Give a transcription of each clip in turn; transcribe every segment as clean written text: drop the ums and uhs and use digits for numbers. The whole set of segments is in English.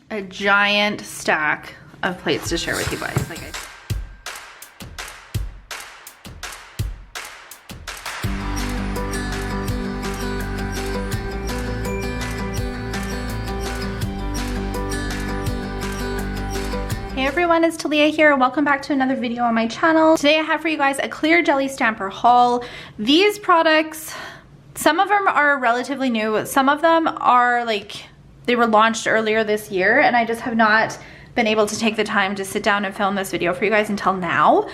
a giant stack of plates to share with you guys. Hey everyone, it's Talia here. Welcome back to another video on my channel. Today I have for you guys a clear jelly stamper haul. These products, some of them are relatively new. Some of them are like, they were launched earlier this year and I just have not been able to take the time to sit down and film this video for you guys until now.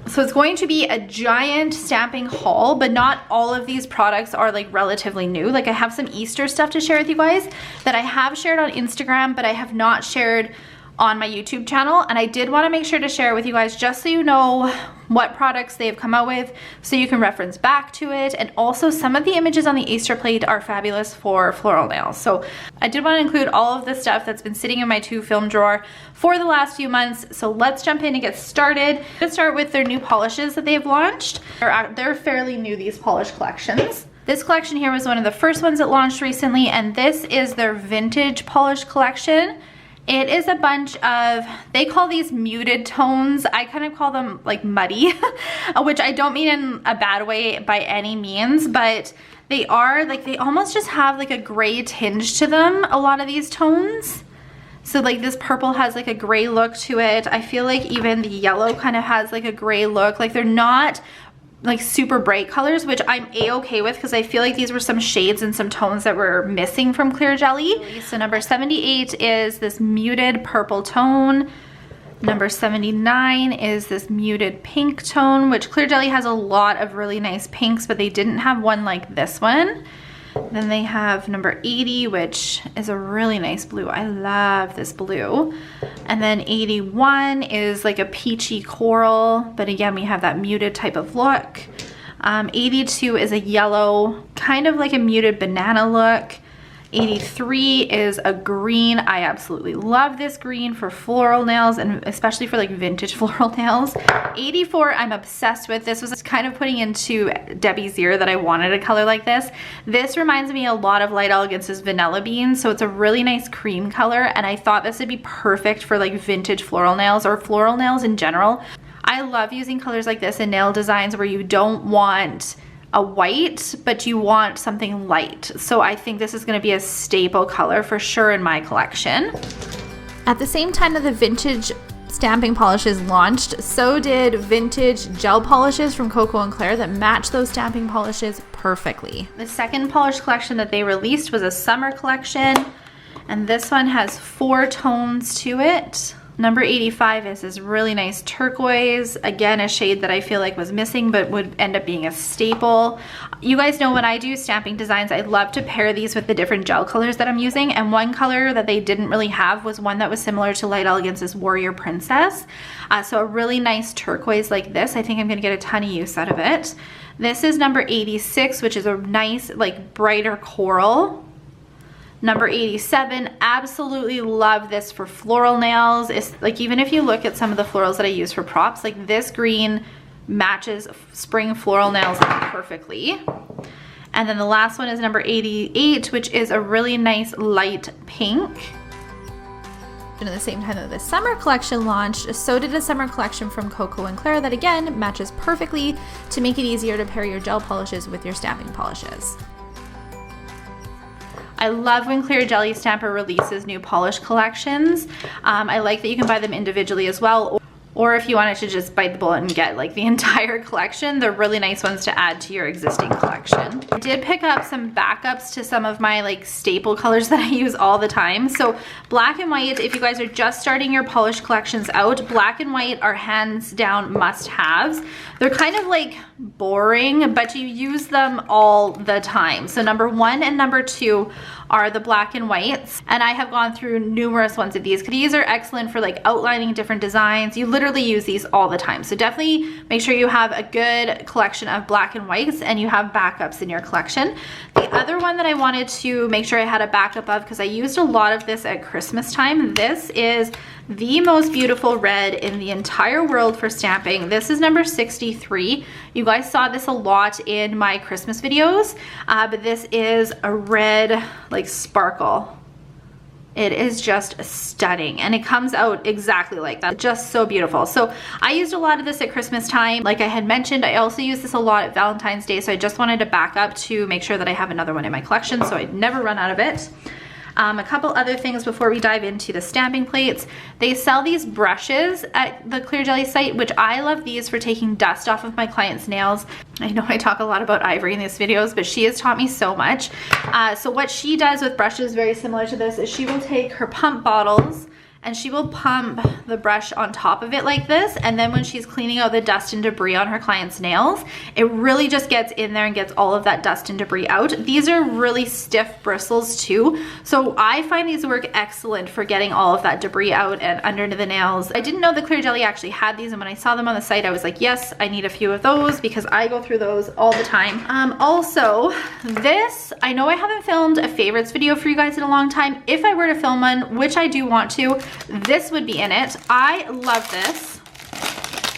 So it's going to be a giant stamping haul, but not all of these products are like relatively new. Like I have some Easter stuff to share with you guys that I have shared on Instagram, but I have not shared on my YouTube channel, and I did want to make sure to share with you guys just so you know what products they've come out with so you can reference back to it. And also some of the images on the Easter plate are fabulous for floral nails. So I did want to include all of the stuff that's been sitting in my to film drawer for the last few months. So let's jump in and get started. Let's start with their new polishes that they've launched. They're fairly new, these polish collections. This collection here was one of the first ones that launched recently, and this is their vintage polish collection. It is a bunch of, they call these muted tones. I kind of call them like muddy, which I don't mean in a bad way by any means, but they are like, they almost just have like a gray tinge to them, a lot of these tones. So like this purple has like a gray look to it. I feel like even the yellow kind of has like a gray look. Like they're not like super bright colors, which I'm a-okay with because I feel like these were some shades and some tones that were missing from Clear Jelly. So number 78 is this muted purple tone. Number 79 is this muted pink tone, which Clear Jelly has a lot of really nice pinks, but they didn't have one like this one. Then they have number 80, which is a really nice blue. I love this blue. And then 81 is like a peachy coral, but again, we have that muted type of look. 82 is a yellow, kind of like a muted banana look. 83 is a green. I absolutely love this green for floral nails and especially for like vintage floral nails. 84 I'm obsessed with. This was kind of putting into Debbie's ear that I wanted a color like this. This reminds me a lot of Light Elegance's Vanilla Bean, so it's a really nice cream color, and I thought this would be perfect for like vintage floral nails or floral nails in general. I love using colors like this in nail designs where you don't want a white, but you want something light. So I think this is going to be a staple color for sure in my collection. At the same time that the vintage stamping polishes launched, so did vintage gel polishes from Coco & Claire that match those stamping polishes perfectly. The second polish collection that they released was a summer collection, and this one has 4 tones to it. Number 85 is this really nice turquoise, again a shade that I feel like was missing but would end up being a staple. You guys know when I do stamping designs, I love to pair these with the different gel colors that I'm using, and one color that they didn't really have was one that was similar to Light Elegance's Warrior Princess. So a really nice turquoise like this. I think I'm going to get a ton of use out of it. This is number 86, which is a nice like brighter coral. Number 87, absolutely love this for floral nails. It's like, even if you look at some of the florals that I use for props, like this green matches spring floral nails perfectly. And then the last one is number 88, which is a really nice light pink. And at the same time that the summer collection launched, so did a summer collection from Coco & Claire that again matches perfectly to make it easier to pair your gel polishes with your stamping polishes. I love when Clear Jelly Stamper releases new polish collections. I like that you can buy them individually as well, or if you wanted to just bite the bullet and get like the entire collection, they're really nice ones to add to your existing collection. I did pick up some backups to some of my like staple colors that I use all the time. So black and white, if you guys are just starting your polish collections out, black and white are hands down must-haves. They're kind of like boring, but you use them all the time. So number 1 and number 2 are the black and whites, and I have gone through numerous ones of these because these are excellent for like outlining different designs. You literally use these all the time, so definitely make sure you have a good collection of black and whites and you have backups in your collection. The other one that I wanted to make sure I had a backup of, because I used a lot of this at Christmas time, this is the most beautiful red in the entire world for stamping. This is number 63. You guys saw this a lot in my Christmas videos, but this is a red like sparkle. It is just stunning, and it comes out exactly like that. Just so beautiful. So I used a lot of this at Christmas time. Like I had mentioned, I also use this a lot at Valentine's Day, so I just wanted to back up to make sure that I have another one in my collection so I'd never run out of it. A couple other things before we dive into the stamping plates. They sell these brushes at the Clear Jelly site, which I love these for taking dust off of my clients' nails. I know I talk a lot about Ivory in these videos, but she has taught me so much. So what she does with brushes, very similar to this, is she will take her pump bottles and she will pump the brush on top of it like this, and then when she's cleaning out the dust and debris on her client's nails, it really just gets in there and gets all of that dust and debris out. These are really stiff bristles too, so I find these work excellent for getting all of that debris out and under the nails. I didn't know the Clear Jelly actually had these, and when I saw them on the site I was like, yes, I need a few of those because I go through those all the time. Also, this, I know I haven't filmed a favorites video for you guys in a long time. If I were to film one, which I do want to, this would be in it. I love this.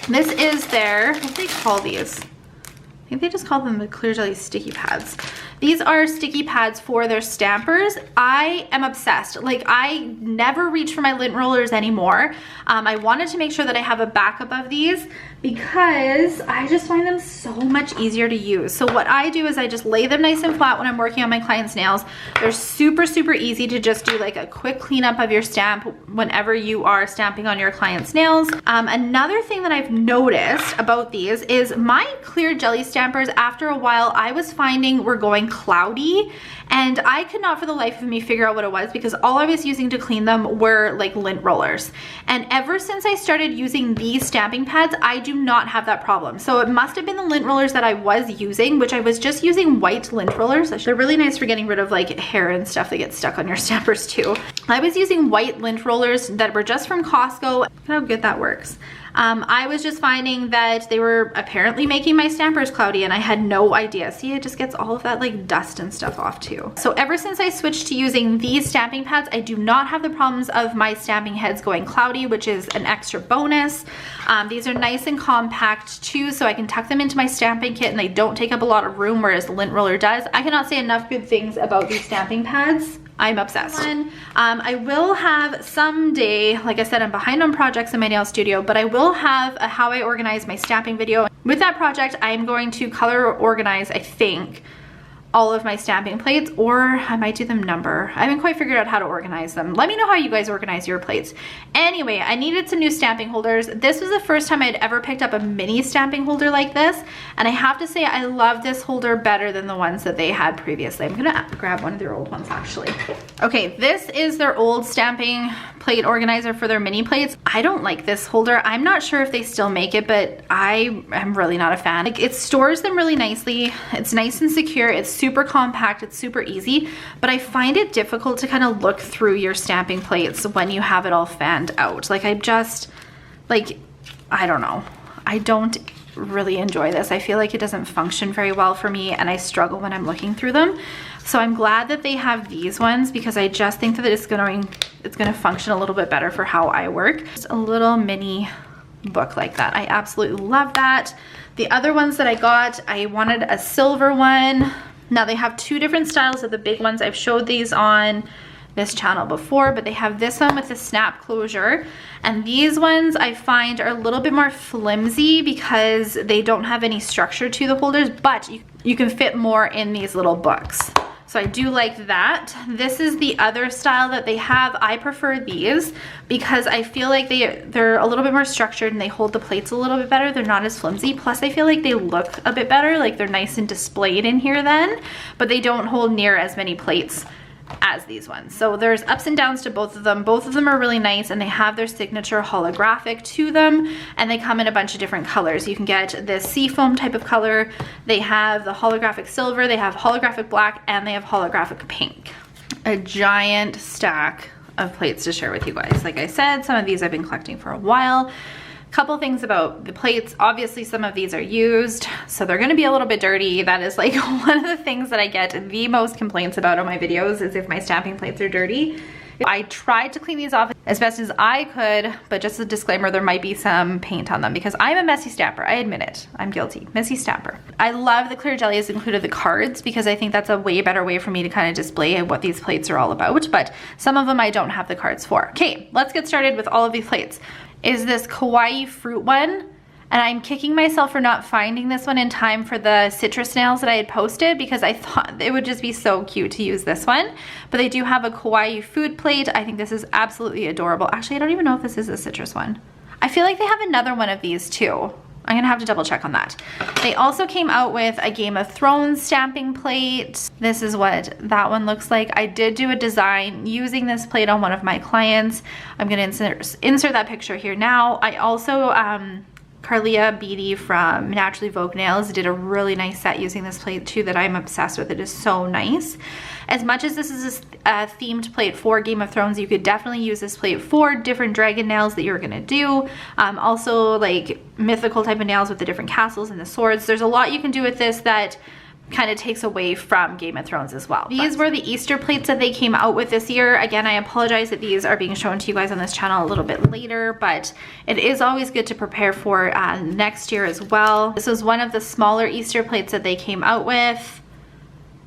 This is their, what do they call these? I think they just call them the Clear Jelly sticky pads. These are sticky pads for their stampers. I am obsessed. Like, I never reach for my lint rollers anymore. I wanted to make sure that I have a backup of these because I just find them so much easier to use. So what I do is I just lay them nice and flat when I'm working on my client's nails. They're super, super easy to just do like a quick cleanup of your stamp whenever you are stamping on your client's nails. Another thing that I've noticed about these is my Clear Jelly stampers, after a while, I was finding were going cloudy, and I could not for the life of me figure out what it was because all I was using to clean them were like lint rollers. And ever since I started using these stamping pads, I do not have that problem. So it must have been the lint rollers that I was using, which I was just using white lint rollers. They're really nice for getting rid of like hair and stuff that gets stuck on your stampers too. I was using white lint rollers that were just from Costco. Look how good that works. I was just finding that they were apparently making my stampers cloudy, and I had no idea. See, it just gets all of that like dust and stuff off too. So ever since I switched to using these stamping pads, I do not have the problems of my stamping heads going cloudy, which is an extra bonus. These are nice and compact too, so I can tuck them into my stamping kit and they don't take up a lot of room, whereas the lint roller does. I cannot say enough good things about these stamping pads. I'm obsessed. I will have someday, like I said, I'm behind on projects in my nail studio, but I will have a how I organize my stamping video. With that project, I'm going to color organize, I think, all of my stamping plates, or I might do them number. I haven't quite figured out how to organize them. Let me know how you guys organize your plates. Anyway, I needed some new stamping holders. This was the first time I'd ever picked up a mini stamping holder like this, and I have to say I love this holder better than the ones that they had previously. I'm gonna grab one of their old ones actually. Okay, this is their old stamping plate organizer for their mini plates. I don't like this holder. I'm not sure if they still make it, but I am really not a fan. Like, it stores them really nicely. It's nice and secure. It's super compact. It's super easy, but I find it difficult to kind of look through your stamping plates when you have it all fanned out. Like, I just, like, I don't know. I don't really enjoy this. I feel like it doesn't function very well for me, and I struggle when I'm looking through them. So I'm glad that they have these ones because I just think that it's gonna function a little bit better for how I work. Just a little mini book like that. I absolutely love that. The other ones that I got, I wanted a silver one. Now they have two different styles of the big ones. I've showed these on this channel before, but they have this one with the snap closure, and these ones I find are a little bit more flimsy because they don't have any structure to the holders, but you can fit more in these little books. So I do like that. This is the other style that they have. I prefer these because I feel like they're a little bit more structured and they hold the plates a little bit better. They're not as flimsy. Plus I feel like they look a bit better. Like, they're nice and displayed in here then, but they don't hold near as many plates as these ones. So there's ups and downs to both of them. Both of them are really nice, and they have their signature holographic to them, and they come in a bunch of different colors. You can get this seafoam type of color. They have the holographic silver, they have holographic black, and they have holographic pink. A giant stack of plates to share with you guys. Like I said, some of these I've been collecting for a while. Couple things about the plates. Obviously some of these are used, so they're going to be a little bit dirty. That is like one of the things that I get the most complaints about on my videos, is if my stamping plates are dirty, I tried to clean these off as best as I could, but just a disclaimer, there might be some paint on them because I'm a messy stamper. I admit it. I'm guilty. Messy stamper. I love the Clear Jelly has included the cards because I think that's a way better way for me to kind of display what these plates are all about, but some of them I don't have the cards for. Okay, let's get started with all of these plates. Is this Kawaii fruit one? And I'm kicking myself for not finding this one in time for the citrus nails that I had posted because I thought it would just be so cute to use this one. But they do have a Kawaii food plate. I think this is absolutely adorable. Actually, I don't even know if this is a citrus one. I feel like they have another one of these too. I'm gonna have to double check on that. They also came out with a Game of Thrones stamping plate. This is what that one looks like. I did do a design using this plate on one of my clients. I'm gonna insert that picture here now. I also, Carlia Beatty from Naturally Vogue Nails did a really nice set using this plate too that I'm obsessed with. It is so nice. As much as this is a themed plate for Game of Thrones, you could definitely use this plate for different dragon nails that you're gonna do. Also like mythical type of nails with the different castles and the swords. There's a lot you can do with this that kind of takes away from Game of Thrones as well. These were the Easter plates that they came out with this year. Again, I apologize that these are being shown to you guys on this channel a little bit later, but it is always good to prepare for next year as well. This was one of the smaller Easter plates that they came out with,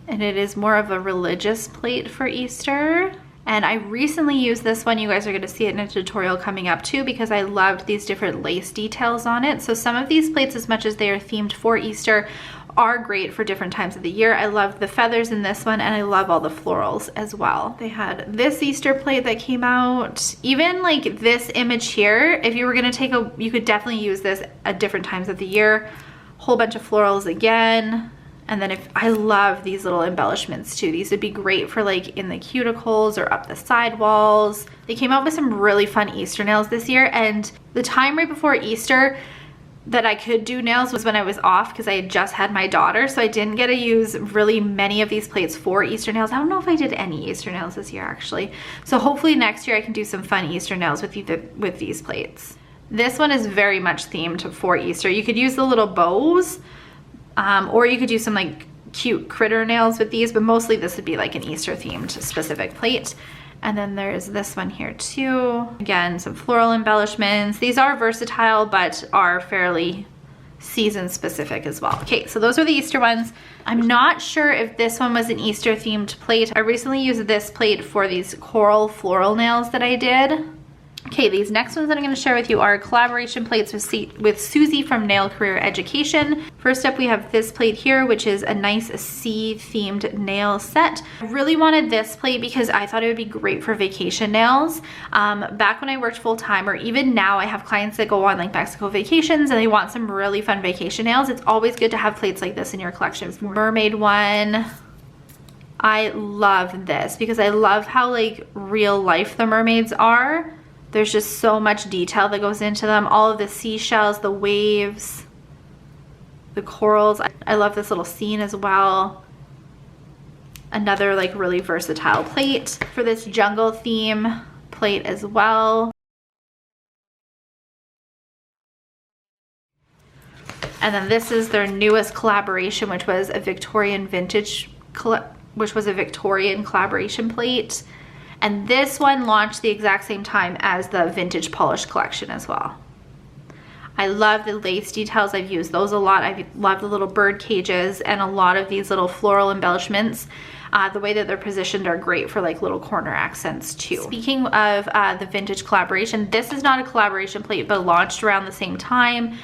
and it is more of a religious plate for Easter. And I recently used this one. You guys are going to see it in a tutorial coming up too because I loved these different lace details on it. So some of these plates, as much as they are themed for Easter, are great for different times of the year. I love the feathers in this one and I love all the florals as well. They had this Easter plate that came out. Even like this image here, if you were gonna take you could definitely use this at different times of the year. Whole bunch of florals again. And then I love these little embellishments too. These would be great for like in the cuticles or up the side walls. They came out with some really fun Easter nails this year, and the time right before Easter that I could do nails was when I was off because I had just had my daughter, so I didn't get to use really many of these plates for Easter nails. I don't know if I did any Easter nails this year actually. So hopefully next year I can do some fun Easter nails with these plates. This one is very much themed for Easter. You could use the little bows, or you could do some like cute critter nails with these, but mostly this would be like an Easter themed specific plate. And then there's this one here too. Again, some floral embellishments. These are versatile, but are fairly season specific as well. Okay, so those are the Easter ones. I'm not sure if this one was an Easter themed plate. I recently used this plate for these coral floral nails that I did. Okay, these next ones that I'm going to share with you are collaboration plates with Susie from Nail Career Education. First up, we have this plate here, which is a nice sea themed nail set. I really wanted this plate because I thought it would be great for vacation nails. Back when I worked full time, or even now, I have clients that go on like Mexico vacations and they want some really fun vacation nails. It's always good to have plates like this in your collection. Mermaid one. I love this because I love how like real life the mermaids are. There's just so much detail that goes into them. All of the seashells, the waves, the corals. I love this little scene as well. Another like really versatile plate for this jungle theme plate as well. And then this is their newest collaboration, which was a Victorian collaboration plate. And this one launched the exact same time as the vintage polish collection as well. I love the lace details. I've used those a lot. I love the little bird cages and a lot of these little floral embellishments. The way that they're positioned are great for like little corner accents too. Speaking of the vintage collaboration, this is not a collaboration plate, but launched around the same time.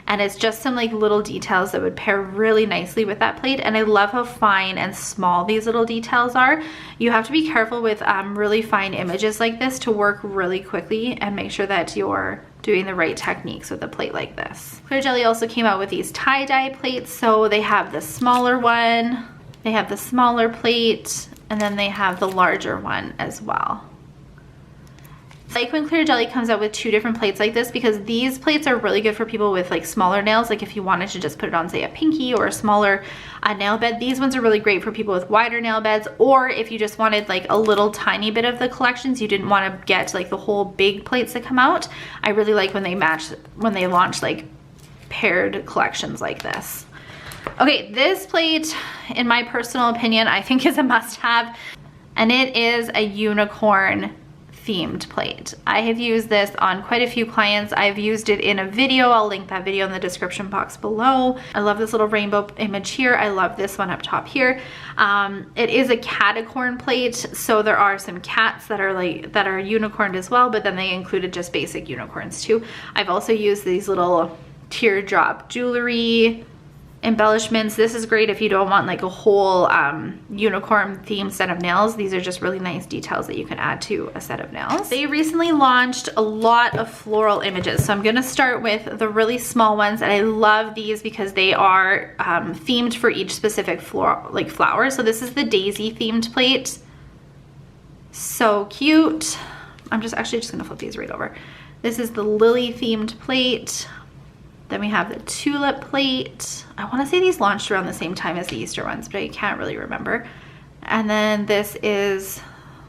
And it's just some like little details that would pair really nicely with that plate. And I love how fine and small these little details are. You have to be careful with really fine images like this to work really quickly and make sure that you're doing the right techniques with a plate like this. Clear Jelly also came out with these tie-dye plates. So they have the smaller one, they have the smaller plate, and then they have the larger one as well. I like when Clear Jelly comes out with two different plates like this because these plates are really good for people with like smaller nails. Like if you wanted to just put it on say a pinky or a smaller nail bed, these ones are really great for people with wider nail beds. Or if you just wanted like a little tiny bit of the collections, you didn't want to get like the whole big plates that come out. I really like when they launch like paired collections like this. Okay, this plate, in my personal opinion, I think is a must-have, and it is a unicorn themed plate. I have used this on quite a few clients. I've used it in a video. I'll link that video in the description box below. I love this little rainbow image here. I love this one up top here. It is a catacorn plate, so there are some cats that are unicorned as well, but then they included just basic unicorns too. I've also used these little teardrop jewelry embellishments. This is great if you don't want like a whole unicorn themed set of nails. These are just really nice details that you can add to a set of nails. They recently launched a lot of floral images, so I'm going to start with the really small ones, and I love these because they are themed for each specific flower. So this is the daisy themed plate. So cute. I'm actually just going to flip these right over. This is the lily themed plate. Then we have the tulip plate. I want to say these launched around the same time as the Easter ones, but I can't really remember. And then this is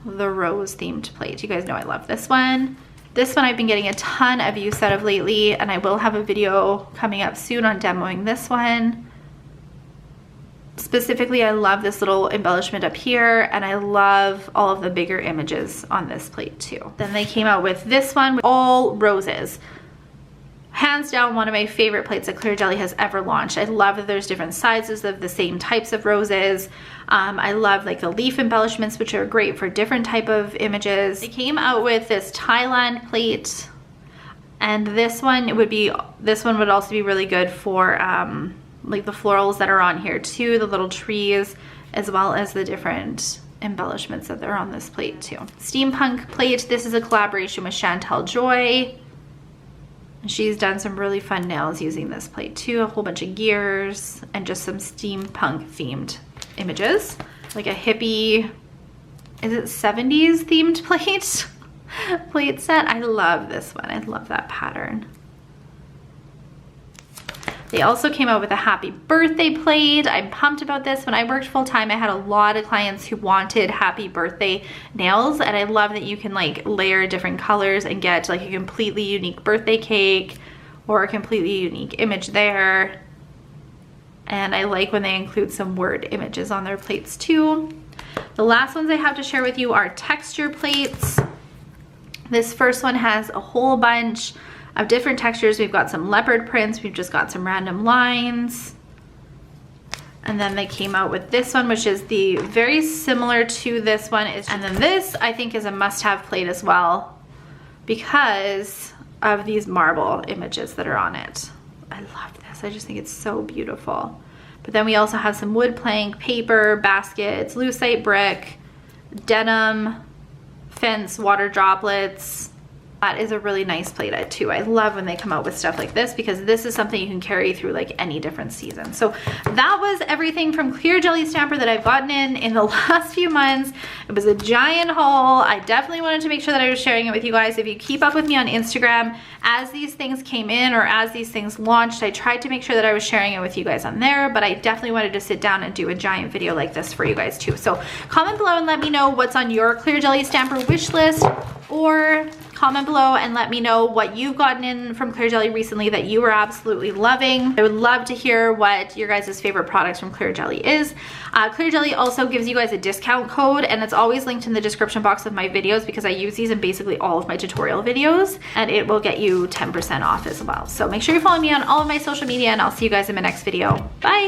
the rose themed plate. You guys know I love this one. This one I've been getting a ton of use out of lately, and I will have a video coming up soon on demoing this one. Specifically, I love this little embellishment up here, and I love all of the bigger images on this plate too. Then they came out with this one with all roses. Hands down, one of my favorite plates that Clear Jelly has ever launched. I love that there's different sizes of the same types of roses. I love like the leaf embellishments, which are great for different type of images. They came out with this Thailand plate, and this one would also be really good for like the florals that are on here too, the little trees, as well as the different embellishments that are on this plate too. Steampunk plate. This is a collaboration with Chantel Joy. She's done some really fun nails using this plate too, a whole bunch of gears and just some steampunk themed images. Like a hippie, is it 70s themed plate set? I love this one. I love that pattern. They also came out with a happy birthday plate. I'm pumped about this. When I worked full time, I had a lot of clients who wanted happy birthday nails, and I love that you can like layer different colors and get like a completely unique birthday cake or a completely unique image there. And I like when they include some word images on their plates too. The last ones I have to share with you are texture plates. This first one has a whole bunch of different textures. We've got some leopard prints, we've just got some random lines. And then they came out with this one, which is the very similar to this one. And then this I think is a must-have plate as well because of these marble images that are on it. I love this. I just think it's so beautiful. But then we also have some wood plank, paper, baskets, lucite brick, denim, fence, water droplets. That is a really nice plate too. I love when they come out with stuff like this because this is something you can carry through like any different season. So that was everything from Clear Jelly Stamper that I've gotten in the last few months. It was a giant haul. I definitely wanted to make sure that I was sharing it with you guys. If you keep up with me on Instagram, as these things came in or as these things launched, I tried to make sure that I was sharing it with you guys on there, but I definitely wanted to sit down and do a giant video like this for you guys too. So comment below and let me know what's on your Clear Jelly Stamper wish list, or comment below and let me know what you've gotten in from Clear Jelly recently that you were absolutely loving. I would love to hear what your guys' favorite products from Clear Jelly is. Clear Jelly also gives you guys a discount code, and it's always linked in the description box of my videos because I use these in basically all of my tutorial videos, and it will get you 10% off as well. So make sure you follow me on all of my social media, and I'll see you guys in my next video. Bye!